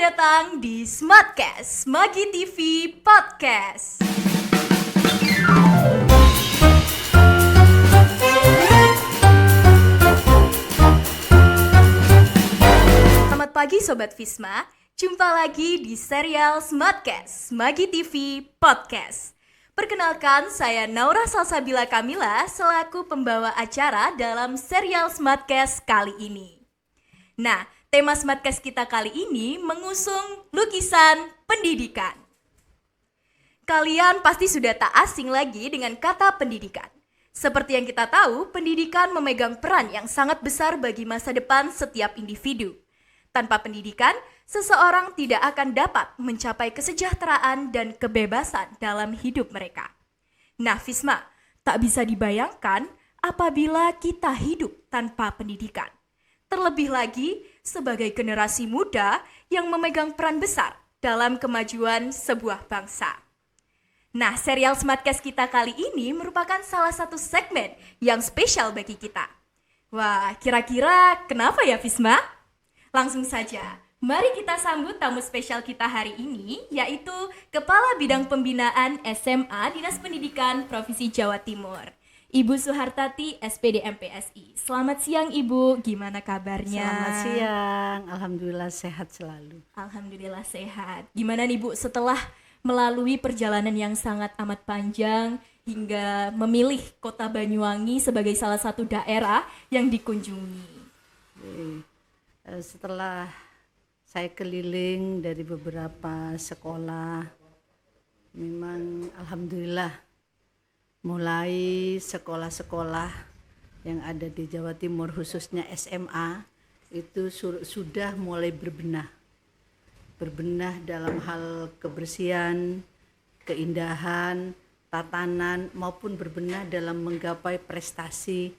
datang di Smartcast, Magi TV Podcast. Selamat pagi Sobat Visma, jumpa lagi di serial Smartcast, Magi TV Podcast. Perkenalkan, saya Naura Salsabila Kamila selaku pembawa acara dalam serial Smartcast kali ini. Nah, tema Smartcast kita kali ini mengusung lukisan pendidikan. Kalian pasti sudah tak asing lagi dengan kata pendidikan. Seperti yang kita tahu, pendidikan memegang peran yang sangat besar bagi masa depan setiap individu. Tanpa pendidikan, seseorang tidak akan dapat mencapai kesejahteraan dan kebebasan dalam hidup mereka. Nah, Visma, tak bisa dibayangkan apabila kita hidup tanpa pendidikan. Terlebih lagi sebagai generasi muda yang memegang peran besar dalam kemajuan sebuah bangsa. Nah, serial Smartcast kita kali ini merupakan salah satu segmen yang spesial bagi kita. Wah, kira-kira kenapa ya, Visma? Langsung saja, mari kita sambut tamu spesial kita hari ini, yaitu Kepala Bidang Pembinaan SMA Dinas Pendidikan Provinsi Jawa Timur, Ibu Suhartati, SPD MPSI. Selamat siang Ibu, gimana kabarnya? Selamat siang, Alhamdulillah sehat selalu. Alhamdulillah sehat. Gimana nih Bu, setelah melalui perjalanan yang sangat amat panjang hingga memilih Kota Banyuwangi sebagai salah satu daerah yang dikunjungi? Setelah saya keliling dari beberapa sekolah, memang Alhamdulillah mulai sekolah-sekolah yang ada di Jawa Timur khususnya SMA itu sudah mulai berbenah dalam hal kebersihan, keindahan, tatanan maupun berbenah dalam menggapai prestasi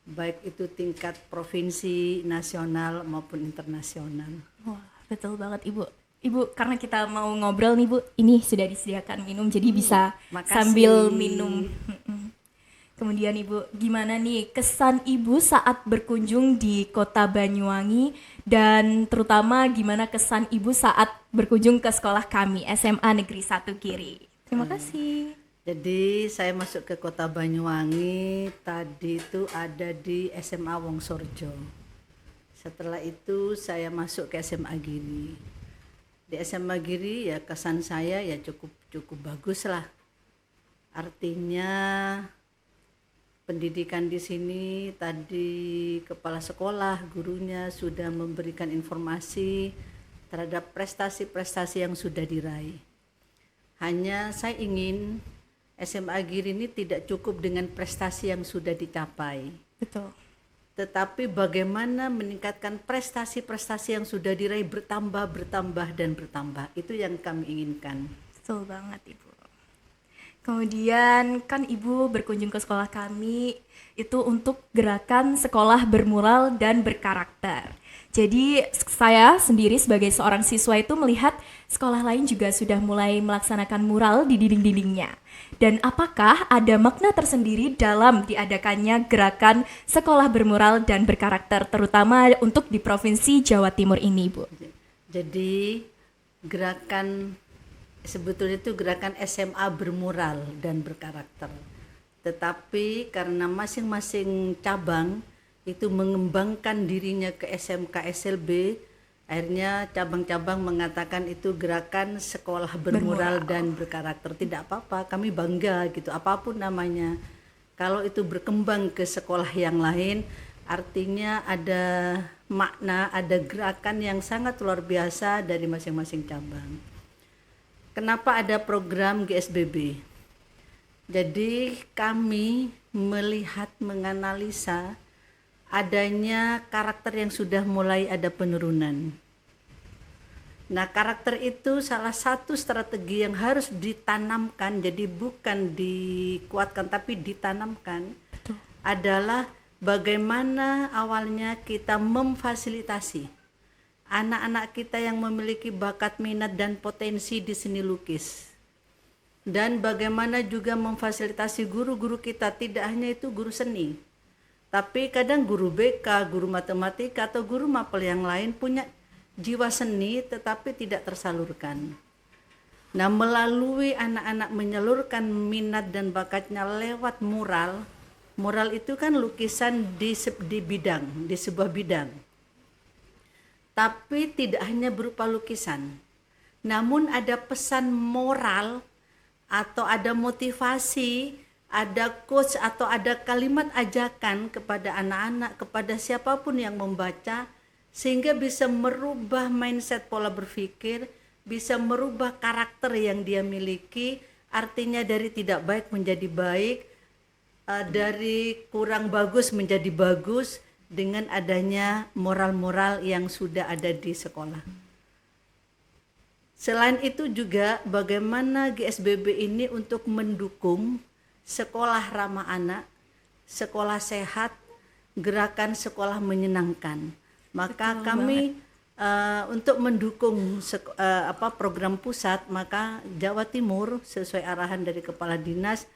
baik itu tingkat provinsi, nasional maupun internasional. Wah, betul banget Ibu. Ibu, karena kita mau ngobrol nih Bu, ini sudah disediakan minum jadi bisa sambil minum. Kemudian Ibu, gimana nih kesan Ibu saat berkunjung di Kota Banyuwangi dan terutama gimana kesan Ibu saat berkunjung ke sekolah kami SMA Negeri 1 Kiri? Terima kasih. Jadi saya masuk ke Kota Banyuwangi tadi itu ada di SMA Wongsorjo. Setelah itu saya masuk ke SMA Giri. Di SMA Giri ya kesan saya ya cukup bagus lah. Artinya pendidikan di sini tadi kepala sekolah, gurunya sudah memberikan informasi terhadap prestasi-prestasi yang sudah diraih. Hanya saya ingin SMA Giri ini tidak cukup dengan prestasi yang sudah dicapai. Betul. Tetapi bagaimana meningkatkan prestasi-prestasi yang sudah diraih bertambah. Itu yang kami inginkan. Betul banget Ibu. Kemudian kan Ibu berkunjung ke sekolah kami itu untuk gerakan sekolah bermural dan berkarakter. Jadi saya sendiri sebagai seorang siswa itu melihat sekolah lain juga sudah mulai melaksanakan mural di dinding-dindingnya. Dan apakah ada makna tersendiri dalam diadakannya gerakan sekolah bermural dan berkarakter terutama untuk di Provinsi Jawa Timur ini, Bu? Jadi gerakan sebetulnya itu gerakan SMA bermural dan berkarakter. Tetapi karena masing-masing cabang itu mengembangkan dirinya ke SMK SLB, akhirnya cabang-cabang mengatakan itu gerakan sekolah bermural dan berkarakter. Tidak apa-apa, kami bangga gitu, apapun namanya. Kalau itu berkembang ke sekolah yang lain, artinya ada makna, ada gerakan yang sangat luar biasa dari masing-masing cabang. Kenapa ada program GSBB? Jadi kami melihat, menganalisa adanya karakter yang sudah mulai ada penurunan. Nah, karakter itu salah satu strategi yang harus ditanamkan, jadi bukan dikuatkan tapi ditanamkan. Betul. Adalah bagaimana awalnya kita memfasilitasi anak-anak kita yang memiliki bakat, minat dan potensi di seni lukis. Dan bagaimana juga memfasilitasi guru-guru kita, tidak hanya itu guru seni, tapi kadang guru BK, guru matematika atau guru mapel yang lain punya jiwa seni tetapi tidak tersalurkan. Nah, melalui anak-anak menyalurkan minat dan bakatnya lewat mural. Mural itu kan lukisan di bidang, di sebuah bidang. Tapi tidak hanya berupa lukisan, namun ada pesan moral atau ada motivasi, ada quotes atau ada kalimat ajakan kepada anak-anak, kepada siapapun yang membaca, sehingga bisa merubah mindset pola berpikir, bisa merubah karakter yang dia miliki, artinya dari tidak baik menjadi baik, dari kurang bagus menjadi bagus, dengan adanya moral-moral yang sudah ada di sekolah. Selain itu juga bagaimana GSBB ini untuk mendukung sekolah ramah anak, sekolah sehat, gerakan sekolah menyenangkan. Maka Betul kami untuk mendukung program pusat, maka Jawa Timur sesuai arahan dari Kepala Dinas,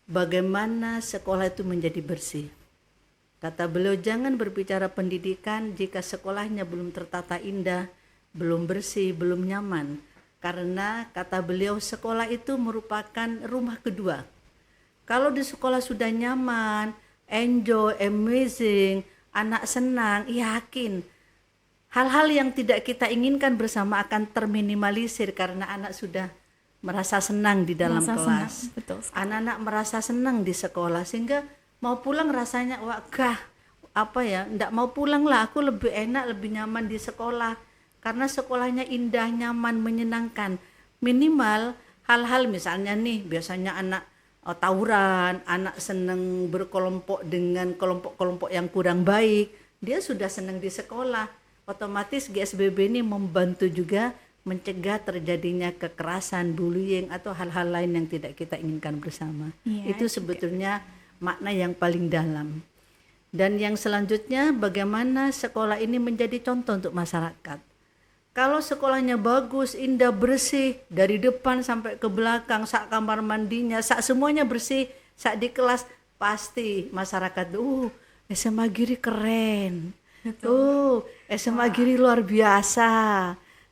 bagaimana sekolah itu menjadi bersih. Kata beliau, jangan berbicara pendidikan jika sekolahnya belum tertata indah, belum bersih, belum nyaman. Karena kata beliau, sekolah itu merupakan rumah kedua. Kalau di sekolah sudah nyaman, enjoy, amazing, anak senang, yakin hal-hal yang tidak kita inginkan bersama akan terminimalisir karena anak sudah merasa senang di dalam kelas. Betul. Anak-anak merasa senang di sekolah sehingga mau pulang rasanya enggak mau pulang lah, aku lebih enak, lebih nyaman di sekolah karena sekolahnya indah, nyaman, menyenangkan. Minimal hal-hal misalnya nih, biasanya anak tawuran, anak senang berkelompok dengan kelompok-kelompok yang kurang baik, dia sudah senang di sekolah. Otomatis GSBB ini membantu juga mencegah terjadinya kekerasan, bullying atau hal-hal lain yang tidak kita inginkan bersama. Itu sebetulnya makna yang paling dalam. Dan yang selanjutnya, bagaimana sekolah ini menjadi contoh untuk masyarakat. Kalau sekolahnya bagus, indah, bersih, dari depan sampai ke belakang, sak kamar mandinya, sak semuanya bersih, sak di kelas, pasti masyarakat, SMA Giri keren. SMA Giri luar biasa.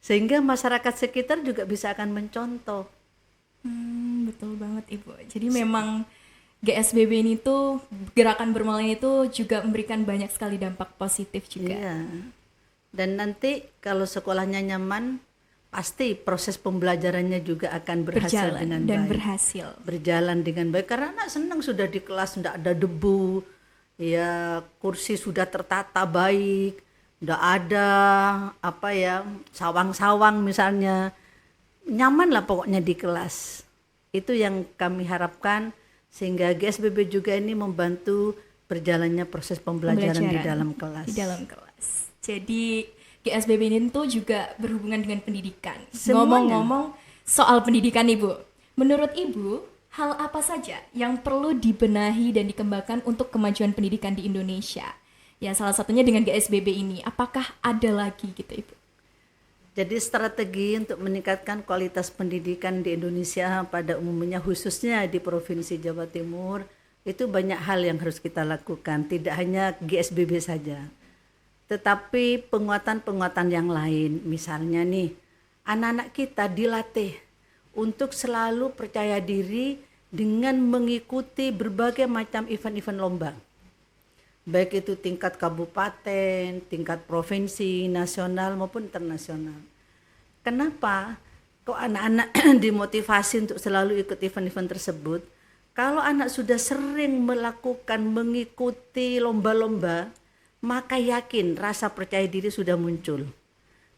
Sehingga masyarakat sekitar juga bisa akan mencontoh. Betul banget Ibu. Jadi memang GSBB ini tuh, gerakan bermoral ini tuh juga memberikan banyak sekali dampak positif juga. Iya. Dan nanti kalau sekolahnya nyaman, pasti proses pembelajarannya juga akan berhasil dengan baik. Berjalan dengan baik karena anak senang sudah di kelas, tidak ada debu, ya kursi sudah tertata baik, tidak ada sawang-sawang misalnya, nyaman lah pokoknya di kelas. Itu yang kami harapkan sehingga GSBB juga ini membantu berjalannya proses pembelajaran di dalam kelas. Jadi GSBB ini tuh juga berhubungan dengan pendidikan. Semuanya. Ngomong-ngomong soal pendidikan Ibu, menurut Ibu hal apa saja yang perlu dibenahi dan dikembangkan untuk kemajuan pendidikan di Indonesia? Ya salah satunya dengan GSBB ini, apakah ada lagi gitu Ibu? Jadi strategi untuk meningkatkan kualitas pendidikan di Indonesia pada umumnya khususnya di Provinsi Jawa Timur itu banyak hal yang harus kita lakukan, tidak hanya GSBB saja. Tetapi penguatan-penguatan yang lain, misalnya nih, anak-anak kita dilatih untuk selalu percaya diri dengan mengikuti berbagai macam event-event lomba. Baik itu tingkat kabupaten, tingkat provinsi, nasional maupun internasional. Kenapa kok anak-anak dimotivasi untuk selalu ikut event-event tersebut? Kalau anak sudah sering mengikuti lomba-lomba, maka yakin rasa percaya diri sudah muncul.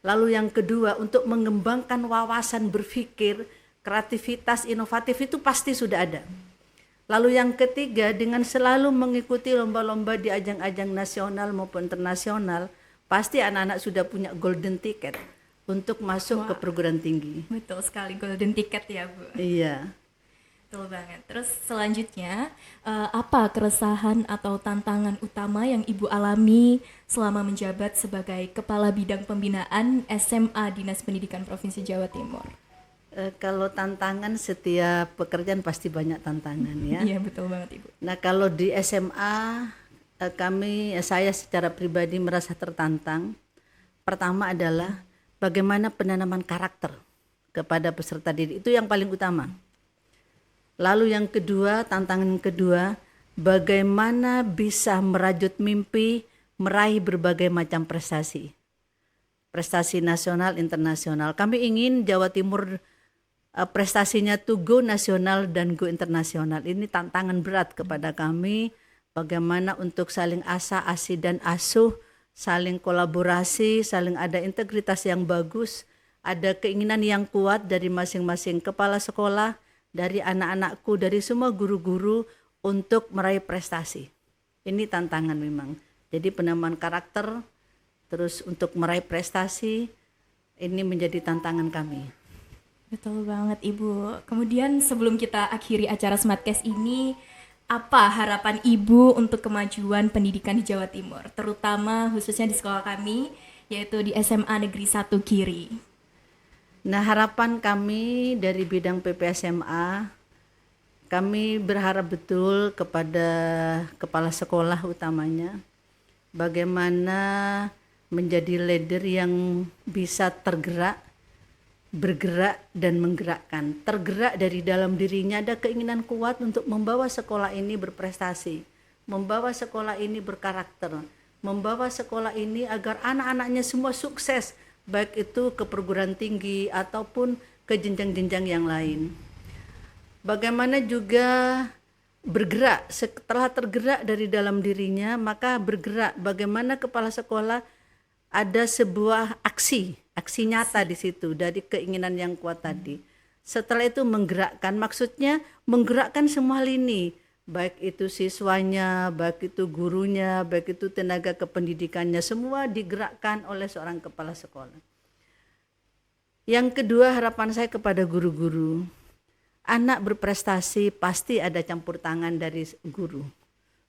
Lalu yang kedua, untuk mengembangkan wawasan berpikir, kreativitas, inovatif itu pasti sudah ada. Lalu yang ketiga, dengan selalu mengikuti lomba-lomba di ajang-ajang nasional maupun internasional, pasti anak-anak sudah punya golden ticket untuk masuk ke perguruan tinggi. Betul sekali, golden ticket ya Bu. Iya. Betul banget. Terus selanjutnya, apa keresahan atau tantangan utama yang Ibu alami selama menjabat sebagai Kepala Bidang Pembinaan SMA Dinas Pendidikan Provinsi Jawa Timur? Kalau tantangan, setiap pekerjaan pasti banyak tantangan ya. Iya betul banget Ibu. Nah kalau di SMA saya secara pribadi merasa tertantang pertama adalah bagaimana penanaman karakter kepada peserta didik, itu yang paling utama. Lalu yang kedua, tantangan kedua, bagaimana bisa merajut mimpi, meraih berbagai macam prestasi. Prestasi nasional, internasional. Kami ingin Jawa Timur prestasinya tuh go nasional dan go internasional. Ini tantangan berat kepada kami, bagaimana untuk saling asa-asi dan asuh, saling kolaborasi, saling ada integritas yang bagus, ada keinginan yang kuat dari masing-masing kepala sekolah, dari anak-anakku, dari semua guru-guru untuk meraih prestasi. Ini tantangan memang. Jadi penanaman karakter, terus untuk meraih prestasi, ini menjadi tantangan kami. Betul banget Ibu. Kemudian sebelum kita akhiri acara Smartcast ini, apa harapan Ibu untuk kemajuan pendidikan di Jawa Timur, terutama khususnya di sekolah kami, yaitu di SMA Negeri 1 Giri? Nah, harapan kami dari bidang PPSMA, kami berharap betul kepada kepala sekolah utamanya, bagaimana menjadi leader yang bisa tergerak, bergerak dan menggerakkan. Tergerak dari dalam dirinya, ada keinginan kuat untuk membawa sekolah ini berprestasi, membawa sekolah ini berkarakter, membawa sekolah ini agar anak-anaknya semua sukses, baik itu ke perguruan tinggi ataupun ke jenjang-jenjang yang lain. Bagaimana juga bergerak, setelah tergerak dari dalam dirinya, maka bergerak bagaimana kepala sekolah ada sebuah aksi nyata di situ dari keinginan yang kuat tadi. Setelah itu menggerakkan, maksudnya menggerakkan semua lini, baik itu siswanya, baik itu gurunya, baik itu tenaga kependidikannya, semua digerakkan oleh seorang kepala sekolah. Yang kedua, harapan saya kepada guru-guru, anak berprestasi pasti ada campur tangan dari guru.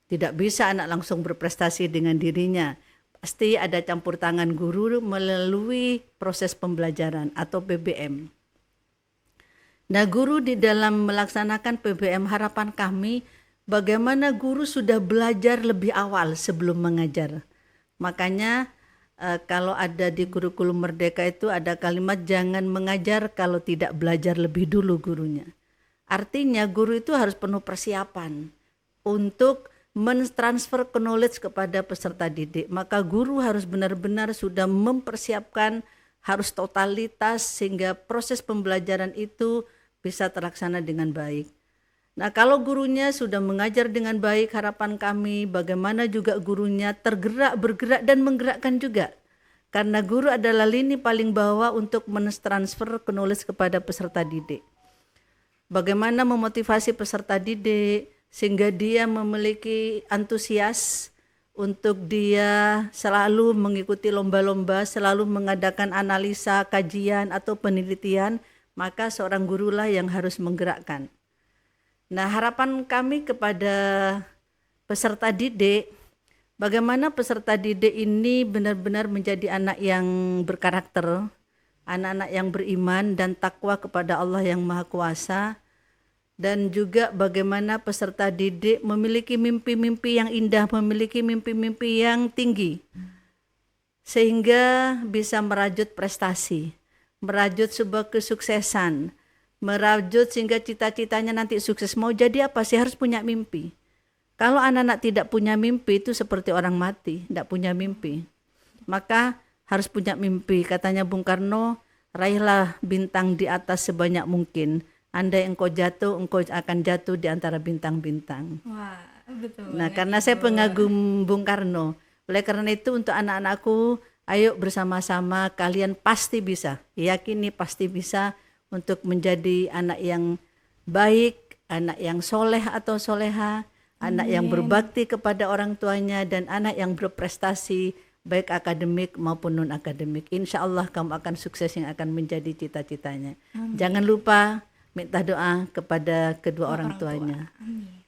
Tidak bisa anak langsung berprestasi dengan dirinya. Pasti ada campur tangan guru melalui proses pembelajaran atau PBM. Nah, guru di dalam melaksanakan PBM, harapan kami bagaimana guru sudah belajar lebih awal sebelum mengajar. Makanya kalau ada di kurikulum Merdeka itu ada kalimat jangan mengajar kalau tidak belajar lebih dulu gurunya. Artinya guru itu harus penuh persiapan untuk mentransfer knowledge kepada peserta didik. Maka guru harus benar-benar sudah mempersiapkan, harus totalitas sehingga proses pembelajaran itu bisa terlaksana dengan baik. Nah, kalau gurunya sudah mengajar dengan baik, harapan kami bagaimana juga gurunya tergerak, bergerak dan menggerakkan juga. Karena guru adalah lini paling bawah untuk mentransfer knowledge kepada peserta didik. Bagaimana memotivasi peserta didik sehingga dia memiliki antusias untuk dia selalu mengikuti lomba-lomba, selalu mengadakan analisa, kajian atau penelitian, maka seorang gurulah yang harus menggerakkan. Nah, harapan kami kepada peserta didik, bagaimana peserta didik ini benar-benar menjadi anak yang berkarakter, anak-anak yang beriman dan takwa kepada Allah yang Maha Kuasa, dan juga bagaimana peserta didik memiliki mimpi-mimpi yang indah, memiliki mimpi-mimpi yang tinggi, sehingga bisa merajut prestasi, merajut sebuah kesuksesan, merajut sehingga cita-citanya nanti sukses. Mau jadi apa sih? Harus punya mimpi. Kalau anak-anak tidak punya mimpi itu seperti orang mati, tidak punya mimpi. Maka harus punya mimpi. Katanya Bung Karno, raihlah bintang di atas sebanyak mungkin. Andai engkau jatuh, engkau akan jatuh di antara bintang-bintang. Wah, betul. Nah, karena saya pengagum Bung Karno, oleh karena itu untuk anak-anakku, ayo bersama-sama, kalian pasti bisa, yakini pasti bisa untuk menjadi anak yang baik, anak yang soleh atau soleha, anak yang berbakti kepada orang tuanya, dan anak yang berprestasi baik akademik maupun non akademik. Insya Allah kamu akan sukses yang akan menjadi cita-citanya. Jangan lupa minta doa kepada kedua orang tuanya. Amin.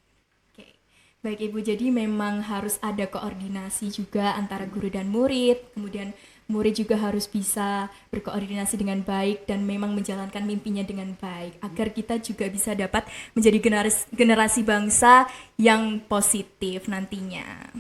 Oke. Baik Ibu, jadi memang harus ada koordinasi juga antara guru dan murid, kemudian murid juga harus bisa berkoordinasi dengan baik dan memang menjalankan mimpinya dengan baik agar kita juga bisa dapat menjadi generasi bangsa yang positif nantinya.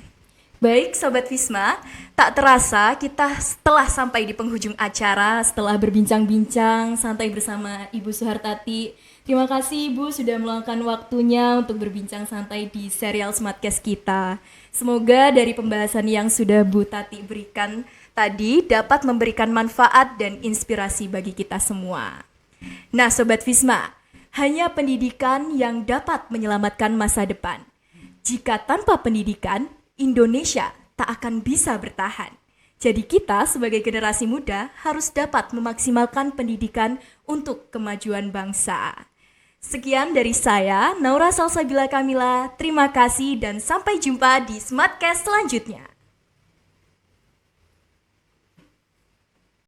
Baik Sobat Visma, tak terasa kita setelah sampai di penghujung acara, setelah berbincang-bincang santai bersama Ibu Suhartati. Terima kasih Ibu sudah meluangkan waktunya untuk berbincang santai di serial Smartcast kita. Semoga dari pembahasan yang sudah Bu Tati berikan tadi dapat memberikan manfaat dan inspirasi bagi kita semua. Nah Sobat Visma, hanya pendidikan yang dapat menyelamatkan masa depan. Jika tanpa pendidikan, Indonesia tak akan bisa bertahan. Jadi kita sebagai generasi muda harus dapat memaksimalkan pendidikan untuk kemajuan bangsa. Sekian dari saya, Naura Salsabila Kamila. Terima kasih dan sampai jumpa di Smartcast selanjutnya.